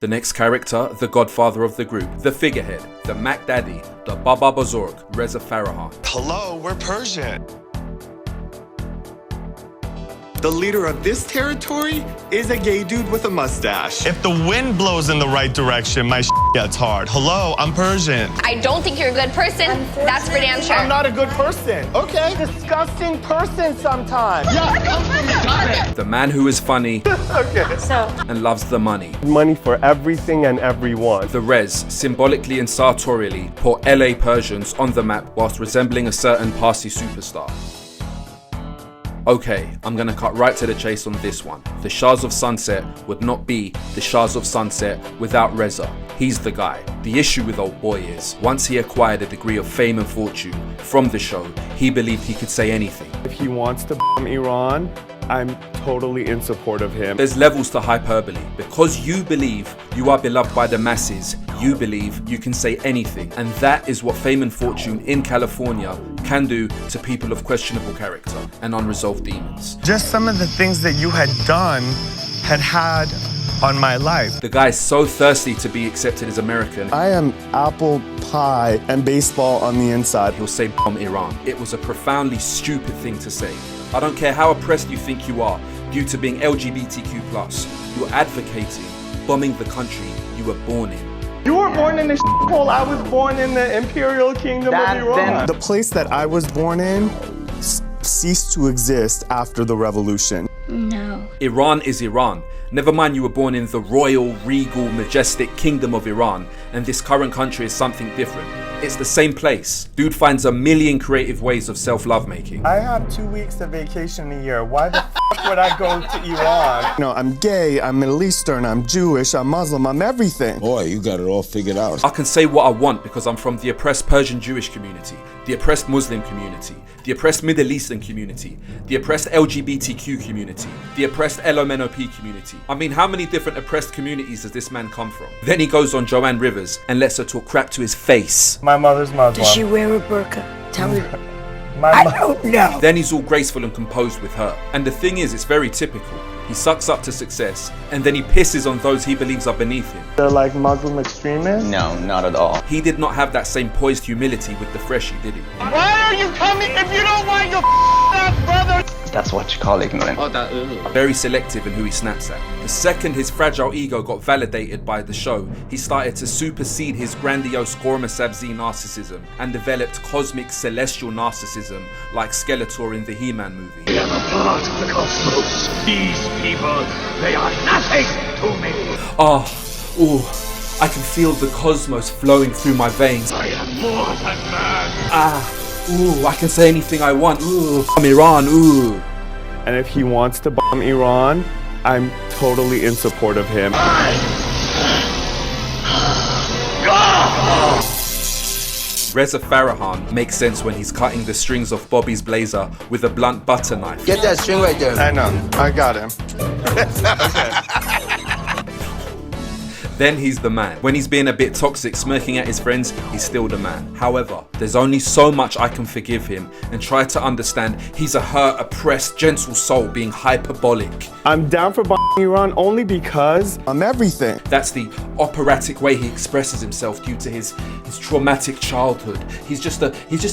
The next character, the godfather of the group, the figurehead, the Mac Daddy, the Baba Bozorg, Reza Farahan. Hello, we're Persian. The leader of this territory is a gay dude with a mustache. If the wind blows in the right direction, my gets hard. Hello, I'm Persian. I don't think you're a good person. That's for damn sure. I'm not a good person. Okay. Disgusting person sometimes. Yeah. The man who is funny and loves the money. Money for everything and everyone. The Rez, symbolically and sartorially, put LA Persians on the map whilst resembling a certain Parsi superstar. Okay, I'm gonna cut right to the chase on this one. The Shahs of Sunset would not be the Shahs of Sunset without Reza. He's the guy. The issue with old boy is, once he acquired a degree of fame and fortune from the show, he believed he could say anything. If he wants to bomb Iran, I'm totally in support of him. There's levels to hyperbole. Because you believe you are beloved by the masses, you believe you can say anything. And that is what fame and fortune in California can do to people of questionable character and unresolved demons. Just some of the things that you had done had on my life. The guy's so thirsty to be accepted as American. I am apple pie and baseball on the inside. He'll say bomb Iran. It was a profoundly stupid thing to say. I don't care how oppressed you think you are due to being LGBTQ+. You're advocating bombing the country you were born in. You were born in the shithole. I was born in the Imperial Kingdom of Iran. The place that I was born in ceased to exist after the revolution. No. Iran is Iran. Never mind you were born in the royal, regal, majestic kingdom of Iran, and this current country is something different. It's the same place. Dude finds a million creative ways of self-love making. I have 2 weeks of vacation a year. Why the would I go to Iran? No, I'm gay, I'm Middle Eastern, I'm Jewish, I'm Muslim, I'm everything. Boy, you got it all figured out. I can say what I want because I'm from the oppressed Persian Jewish community, the oppressed Muslim community, the oppressed Middle Eastern community, the oppressed LGBTQ community, the oppressed LMNOP community. I mean, how many different oppressed communities does this man come from? Then he goes on Joanne Rivers and lets her talk crap to his face. My mother's Muslim. Does she wear a burqa? Tell me. I don't know. Then he's all graceful and composed with her. And the thing is, it's very typical. He sucks up to success, and then he pisses on those he believes are beneath him. They're like Muslim extremists? No, not at all. He did not have that same poised humility with the freshie, did he? Why are you coming if you don't want your ass brother? That's what you call ignorant. Very selective in who he snaps at. The second his fragile ego got validated by the show, he started to supersede his grandiose Gorma Sabzi narcissism and developed cosmic celestial narcissism like Skeletor in the He-Man movie. I am a part of the cosmos. These people, they are nothing to me. I can feel the cosmos flowing through my veins. I am more than man. I can say anything I want. I'm Iran, And if he wants to bomb Iran, I'm totally in support of him. Reza Farahan makes sense when he's cutting the strings off Bobby's blazer with a blunt butter knife. Get that string right there. I know, I got him. Then he's the man. When he's being a bit toxic, smirking at his friends, he's still the man. However, there's only so much I can forgive him and try to understand he's a hurt, oppressed, gentle soul being hyperbolic. I'm down for bombing Iran only because I'm everything. That's the operatic way he expresses himself due to his traumatic childhood. He's just a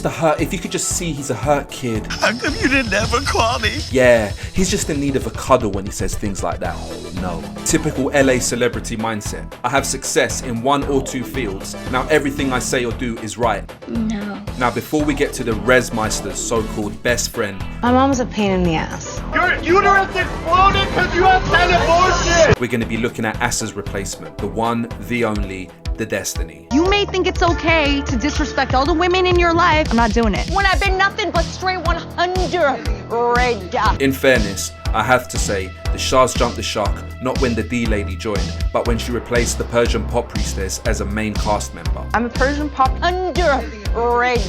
hurt, if you could just see, he's a hurt kid. How come you didn't ever call me? Yeah, he's just in need of a cuddle when he says things like that. No. Typical LA celebrity mindset. I have success in 1 or 2 fields. Now everything I say or do is right. No. Now before we get to the Rezmeister's so-called best friend, My mom's a pain in the ass. Your uterus exploded because you have that abortion! we're going to be looking at Asa's replacement. The one, the only, the Destiney. You may think it's okay to disrespect all the women in your life. I'm not doing it. When I've been nothing but straight 100 red. In fairness, I have to say, the Shahs jumped the shark, not when the D-Lady joined, but when she replaced the Persian pop priestess as a main cast member. I'm a Persian pop. 100 red.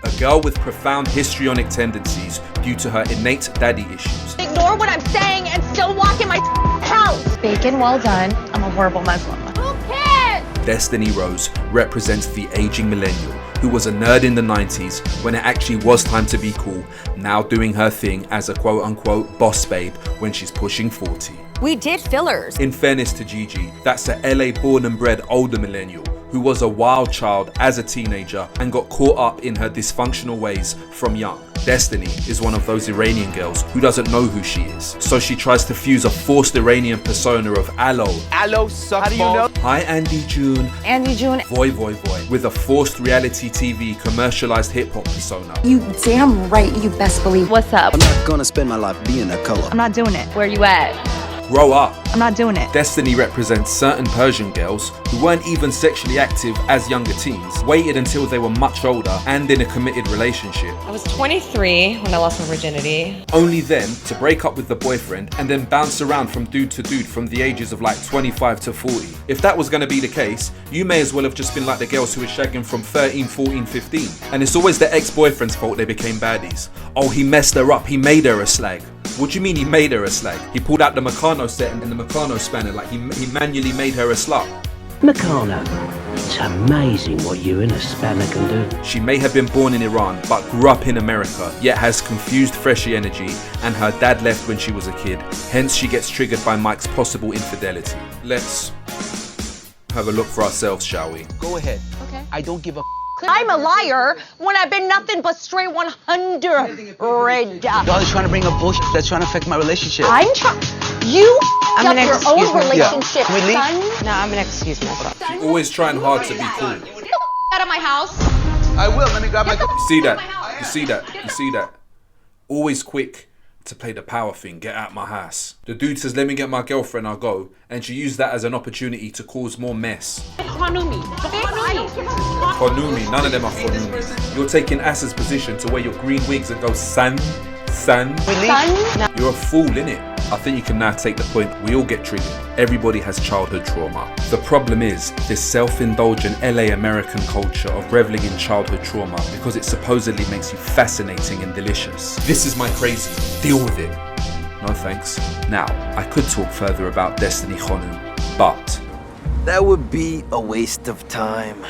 A girl with profound histrionic tendencies due to her innate daddy issues. Ignore what I'm saying and still walk in my house. Bacon well done. I'm a horrible Muslim. Who cares? Destiney Rose represents the aging millennial who was a nerd in the 90s when it actually was time to be cool, now doing her thing as a quote-unquote boss babe when she's pushing 40. We did fillers. In fairness to Gigi, that's a LA born and bred older millennial who was a wild child as a teenager and got caught up in her dysfunctional ways from young. Destiney is one of those Iranian girls who doesn't know who she is, so she tries to fuse a forced Iranian persona of Aloe. Aloe sucks. How do you know? Hi Andy June. Andy June. Voy voy voy. With a forced reality TV commercialized hip hop persona. You damn right, you best believe. What's up? I'm not gonna spend my life being a color. I'm not doing it. Where you at? Grow up. I'm not doing it. Destiney represents certain Persian girls who weren't even sexually active as younger teens, waited until they were much older and in a committed relationship. I was 23 when I lost my virginity. Only then to break up with the boyfriend and then bounce around from dude to dude from the ages of like 25 to 40. If that was going to be the case, you may as well have just been like the girls who were shagging from 13, 14, 15. And it's always the ex-boyfriend's fault they became baddies. Oh, he messed her up, he made her a slag. What do you mean he made her a slag? He pulled out the Meccano set and the Meccano spanner, like he manually made her a slut. Meccano, it's amazing what you and a spanner can do. She may have been born in Iran, but grew up in America, yet has confused freshy energy, and her dad left when she was a kid, hence she gets triggered by Mike's possible infidelity. Let's have a look for ourselves, shall we? Go ahead. Okay. I don't give a I'm a liar when I've been nothing but straight 100. Reza. Y'all is trying to bring up bullshit that's trying to affect my relationship. I'm trying. You I'm up gonna your excuse own me. relationship, Can we leave? son. No, I'm gonna excuse myself. She's always trying hard to be cool. Out of my house. I will. Let me grab my. You see that? You see that? You see that? Always quick to play the power thing, get out my house. The dude says, let me get my girlfriend, I'll go. And she used that as an opportunity to cause more mess. Khanumi. Khanumi, none of them are Khanumis. You're taking Asa's position to wear your green wigs and go san. You're a fool, innit? I think you can now take the point. We all get triggered. Everybody has childhood trauma. The problem is this self-indulgent LA American culture of reveling in childhood trauma because it supposedly makes you fascinating and delicious. This is my crazy. Deal with it. No thanks. Now, I could talk further about Destiney Khanu, but That would be a waste of time.